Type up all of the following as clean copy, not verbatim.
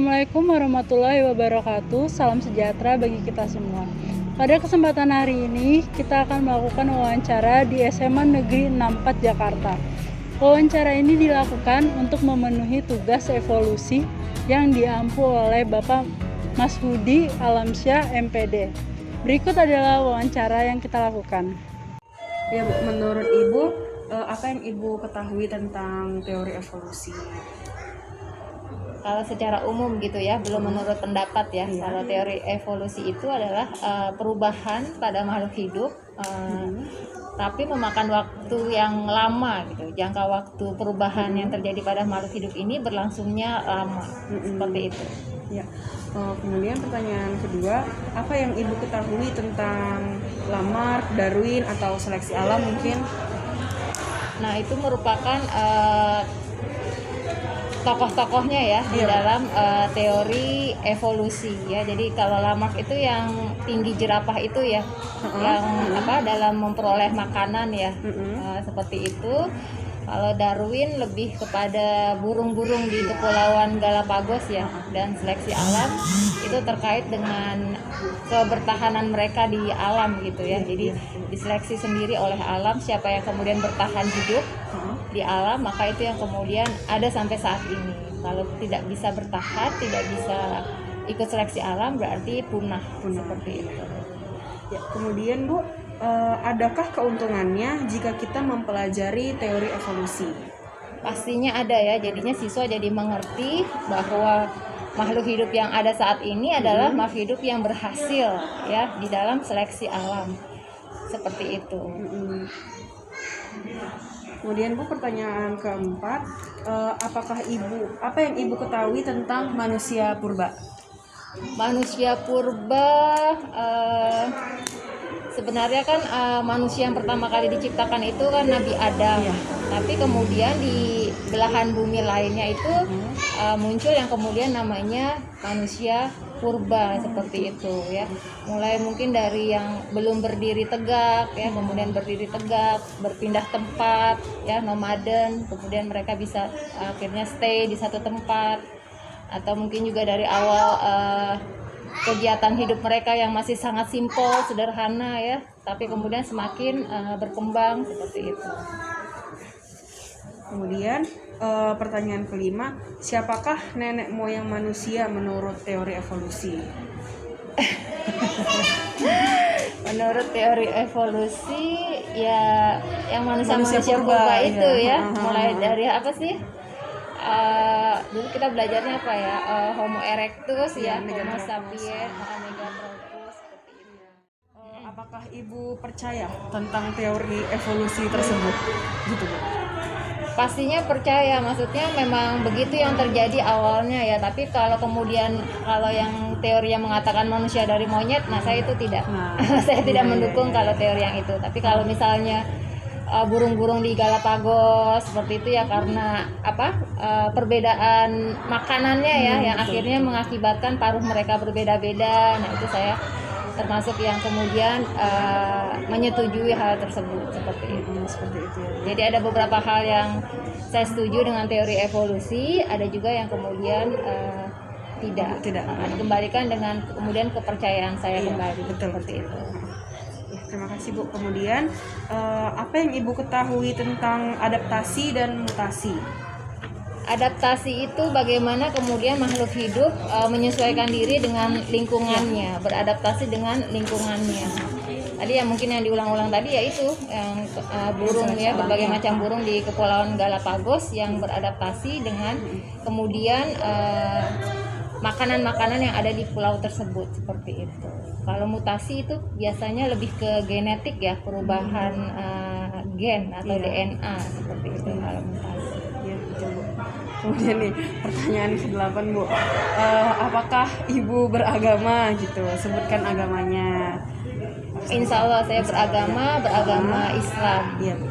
Assalamualaikum warahmatullahi wabarakatuh. Salam sejahtera bagi kita semua. Pada kesempatan hari ini, kita akan melakukan wawancara di SMA Negeri 64 Jakarta. Wawancara ini dilakukan untuk memenuhi tugas evolusi yang diampu oleh Bapak Mas Hudi Alamsyah, MPD. Berikut adalah wawancara yang kita lakukan. Ya Bu, menurut Ibu, apa yang Ibu ketahui tentang teori evolusi? Kalau secara umum gitu ya, belum menurut pendapat ya. Kalau teori evolusi itu adalah perubahan pada makhluk hidup, tapi memakan waktu yang lama gitu. Jangka waktu perubahan yang terjadi pada makhluk hidup ini berlangsungnya lama, seperti itu. Ya. Kemudian pertanyaan kedua, apa yang Ibu ketahui tentang Lamarck, Darwin, atau seleksi alam mungkin? Nah, itu merupakan tokoh-tokohnya ya di dalam teori evolusi ya. Jadi kalau Lamarck itu yang tinggi jerapah itu ya, yang dalam memperoleh makanan ya, seperti itu. Kalau Darwin lebih kepada burung-burung di Kepulauan Galapagos ya, dan seleksi alam itu terkait dengan kebertahanan mereka di alam gitu ya. Jadi diseleksi sendiri oleh alam siapa yang kemudian bertahan hidup di alam, maka itu yang kemudian ada sampai saat ini. Kalau tidak bisa bertahan, tidak bisa ikut seleksi alam, berarti punah. Seperti itu. Ya, kemudian Bu, adakah keuntungannya jika kita mempelajari teori evolusi? Pastinya ada ya, jadinya siswa jadi mengerti bahwa makhluk hidup yang ada saat ini adalah makhluk hidup yang berhasil ya di dalam seleksi alam. Seperti itu. Kemudian Bu, pertanyaan keempat, apa yang Ibu ketahui tentang manusia purba? Manusia purba sebenarnya kan manusia yang pertama kali diciptakan itu kan Nabi Adam. Tapi kemudian di belahan bumi lainnya itu muncul yang kemudian namanya manusia purba, seperti itu ya. Mulai mungkin dari yang belum berdiri tegak ya, kemudian berdiri tegak, berpindah tempat ya, nomaden, kemudian mereka bisa akhirnya stay di satu tempat, atau mungkin juga dari awal kegiatan hidup mereka yang masih sangat simpel, sederhana ya, tapi kemudian semakin berkembang seperti itu. Kemudian pertanyaan kelima, siapakah nenek moyang manusia menurut teori evolusi? Menurut teori evolusi ya yang manusia purba itu ya. Mulai dari apa sih? Dulu kita belajarnya apa ya? Homo erectus ya, Homo sapiens, Megathropus, seperti itu. Apakah Ibu percaya tentang teori evolusi tersebut? Gitu Bu. Pastinya percaya, maksudnya memang begitu yang terjadi awalnya ya. Tapi kalau kemudian yang teori yang mengatakan manusia dari monyet, nah saya itu tidak. Saya tidak mendukung kalau teori yang itu. Tapi kalau misalnya burung-burung di Galapagos seperti itu ya, karena perbedaan makanannya ya, yang akhirnya mengakibatkan paruh mereka berbeda-beda. Nah itu saya termasuk yang kemudian menyetujui hal tersebut, seperti itu. Jadi ada beberapa hal yang saya setuju dengan teori evolusi, ada juga yang kemudian tidak. Dikembalikan dengan kemudian kepercayaan saya kembali. Seperti itu. Terima kasih Bu. Kemudian apa yang Ibu ketahui tentang adaptasi dan mutasi? Adaptasi itu bagaimana kemudian makhluk hidup menyesuaikan diri dengan lingkungannya, beradaptasi dengan lingkungannya. Tadi yang mungkin yang diulang-ulang tadi yaitu yang burung ya, berbagai macam burung di Kepulauan Galapagos yang beradaptasi dengan kemudian makanan-makanan yang ada di pulau tersebut, seperti itu. Kalau mutasi itu biasanya lebih ke genetik ya, perubahan gen atau DNA, seperti itu kalau mutasi. Ya, betul Bu. Kemudian nih pertanyaan ke-8 Bu, apakah Ibu beragama gitu? Sebutkan agamanya. Insya Allah saya beragama Islam. Iya Bu.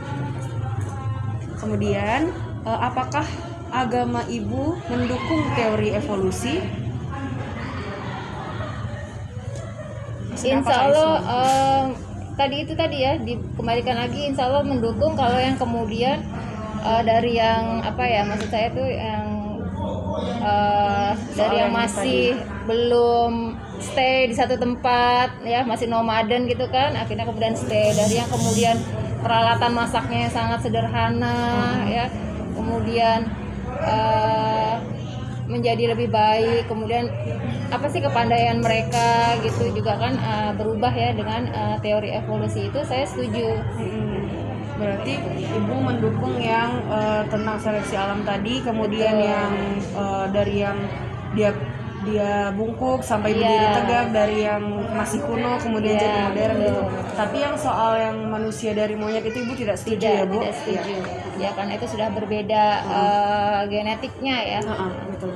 Kemudian apakah agama Ibu mendukung teori evolusi? Insya Allah tadi ya, dikembalikan lagi, insya Allah mendukung kalau yang kemudian dari yang maksud saya tuh yang dari yang masih belum stay di satu tempat ya, masih nomaden gitu kan, akhirnya kemudian stay. Dari yang kemudian peralatan masaknya yang sangat sederhana ya, kemudian menjadi lebih baik, kemudian apa sih kepandaian mereka gitu juga kan berubah ya dengan teori evolusi itu. Saya setuju. Berarti ibu mendukung yang tentang seleksi alam tadi, kemudian Betul. yang dari yang dia bungkuk sampai berdiri tegak, dari yang masih kuno kemudian jadi modern gitu. Tapi yang soal yang manusia dari monyet itu ibu tidak setuju ya Bu? Tidak setuju. Ya karena itu sudah berbeda genetiknya ya. Betul.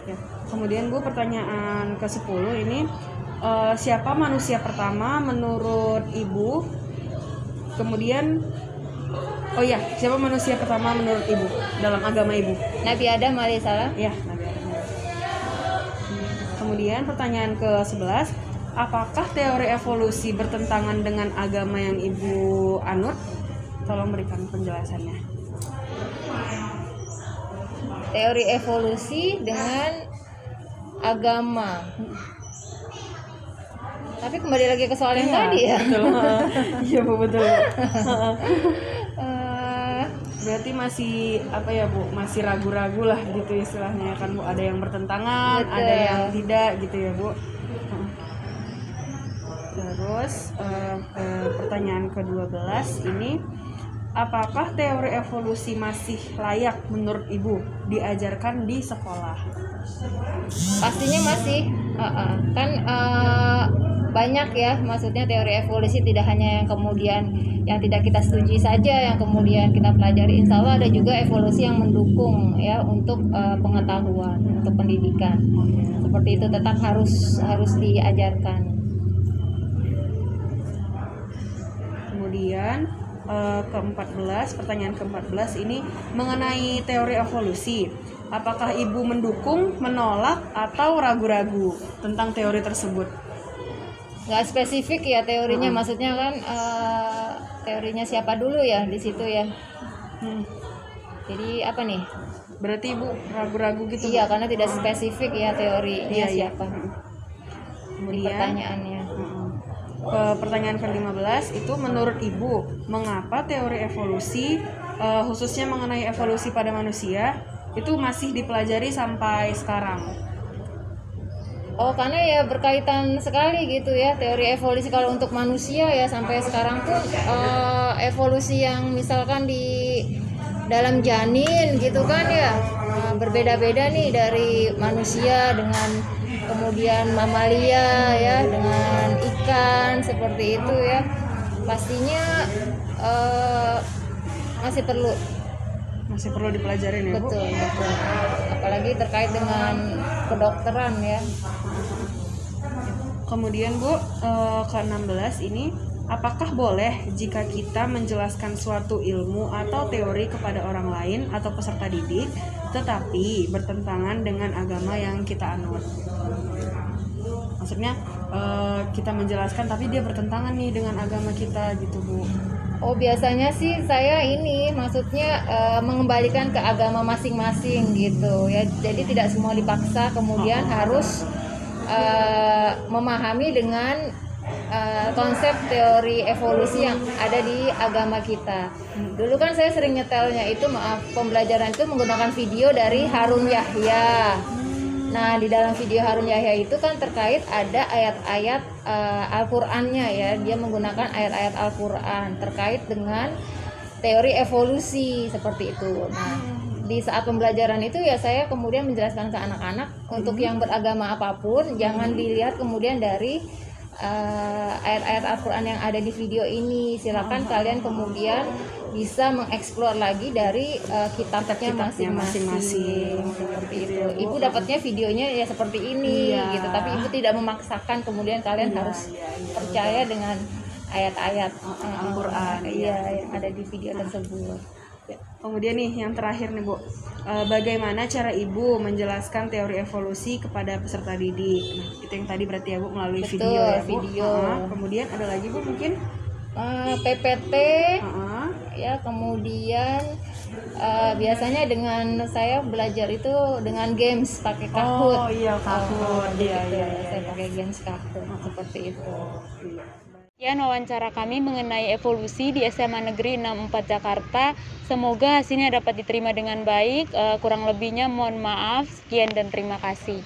Ya. Kemudian Bu, pertanyaan ke-10 ini, siapa manusia pertama menurut ibu? Kemudian siapa manusia pertama menurut ibu dalam agama ibu? Nabi Adam alaihissalam. Ya, Nabi Adam. Kemudian pertanyaan ke-11, apakah teori evolusi bertentangan dengan agama yang ibu anut? Tolong berikan penjelasannya. Teori evolusi dengan agama. Tapi kembali lagi ke soal yang tadi ya. Betul. Iya Bu, betul. Berarti masih apa ya Bu? Masih ragu-ragu lah gitu istilahnya kan Bu. Ada yang bertentangan, Betul. ada yang tidak gitu ya Bu. Terus pertanyaan ke-12 ini, apakah teori evolusi masih layak menurut ibu diajarkan di sekolah? Pastinya masih. Kan banyak ya, maksudnya teori evolusi tidak hanya yang kemudian yang tidak kita setujui saja yang kemudian kita pelajari. Insya Allah ada juga evolusi yang mendukung ya untuk pengetahuan, untuk pendidikan. Seperti itu tetap harus diajarkan. Kemudian pertanyaan ke-14 ini mengenai teori evolusi. Apakah ibu mendukung, menolak, atau ragu-ragu tentang teori tersebut? Nggak spesifik ya teorinya, maksudnya kan teorinya siapa dulu ya di situ ya. Jadi apa nih? Berarti ibu ragu-ragu gitu? Iya, karena tidak spesifik ya teorinya siapa. Kemudian Di pertanyaannya. Pertanyaan ke-15 itu, menurut ibu mengapa teori evolusi khususnya mengenai evolusi pada manusia itu masih dipelajari sampai sekarang? Karena ya berkaitan sekali gitu ya teori evolusi kalau untuk manusia ya, sampai sekarang pun evolusi yang misalkan di dalam janin gitu kan ya berbeda-beda nih dari manusia dengan kemudian mamalia ya dengan ikan seperti itu ya, pastinya masih perlu dipelajarin ya Bu? betul. Apalagi terkait dengan kedokteran ya. Kemudian Bu, ke-16 ini, apakah boleh jika kita menjelaskan suatu ilmu atau teori kepada orang lain atau peserta didik tetapi bertentangan dengan agama yang kita anut? Maksudnya kita menjelaskan tapi dia bertentangan nih dengan agama kita gitu Bu. Biasanya sih saya ini maksudnya mengembalikan ke agama masing-masing gitu ya. Jadi tidak semua dipaksa kemudian harus memahami dengan konsep teori evolusi yang ada di agama kita. Dulu kan saya sering nyetelnya itu pembelajaran itu menggunakan video dari Harun Yahya. Nah, di dalam video Harun Yahya itu kan terkait ada ayat-ayat Al-Qur'annya ya. Dia menggunakan ayat-ayat Al-Qur'an terkait dengan teori evolusi seperti itu. Nah, di saat pembelajaran itu ya saya kemudian menjelaskan ke anak-anak untuk yang beragama apapun jangan dilihat kemudian dari ayat-ayat Al-Qur'an yang ada di video ini. Silakan kalian kemudian bisa mengeksplor lagi dari kitabnya masing-masing seperti itu. Ibu dapatnya videonya ya seperti ini gitu, tapi ibu tidak memaksakan kemudian kalian harus percaya dengan ayat-ayat Al-Qur'an yang ada di video tersebut. Kemudian nih yang terakhir nih Bu, bagaimana cara ibu menjelaskan teori evolusi kepada peserta didik? Nah, itu yang tadi berarti ya Bu melalui video ya Bu. Kemudian ada lagi Bu mungkin? PPT ya, kemudian Biasanya dengan saya belajar itu dengan games pakai Kahoot. Oh iya, Kahoot. Iya, Gitu. iya, Saya iya. pakai games Kahoot seperti itu. Sekian wawancara kami mengenai evolusi di SMA Negeri 64 Jakarta. Semoga hasilnya dapat diterima dengan baik. Kurang lebihnya mohon maaf. Sekian dan terima kasih.